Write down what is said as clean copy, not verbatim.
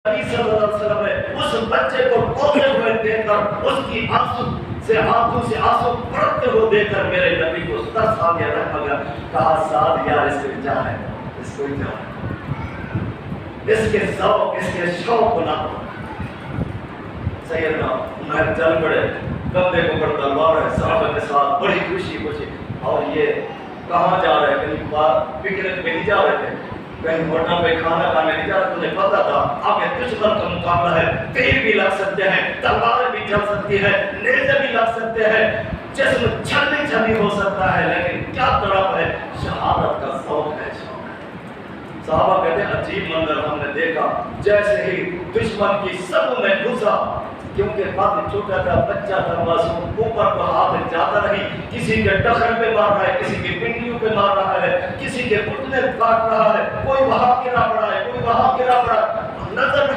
نبی صلی اللہ علیہ وسلم نے اس بچے کو روتے ہوئے دیکھ کر اس کی آنکھوں سے آنسو پڑتے ہوئے دیکھ کر میرے نبی کو ترس آ گیا، رحم گیا، کہا سعد یار اس کو جان ہے، اس کو جان ہے، اس کے ذوق اس کے شوق کو نہ ہو۔ سیدنا عمر چل پڑے، کندھے کو پر تلوار ہے، صحابہ کے ساتھ بڑی خوشی اور یہ کہاں جا رہے ہیں؟ کہیں پکنک پہ نہیں جا رہے تھے، کہیں ہوٹل پہ کھانا کھانے نہیں جا رہے، تمہیں پتا تھا آگے دشمن کا مقابلہ ہے، تیر بھی لگ سکتے ہیں، تلوار بھی چل سکتی ہے، نیزے بھی لگ سکتے ہیں، جسم چھلنی ہو سکتا ہے، لیکن کیا طرف ہے؟ شہادت کا ذوق ہے۔ صحابہ کہتے ہیں عجیب منظر ہم نے دیکھا، جیسے ہی دشمن کی سب میں گھسا، کیونکہ قد چھوٹا تھا، بچہ تھا، معصوم، اوپر کو ہاتھ جاتا نہیں، کسی کے ٹخن پہ مار رہا ہے، کسی کے پنڈلیوں پہ مار رہا ہے، کسی کے گھٹنے کاٹ رہا ہے، کوئی وہاں گرا پڑا ہے، کوئی وہاں گرا پڑا ہے، نظر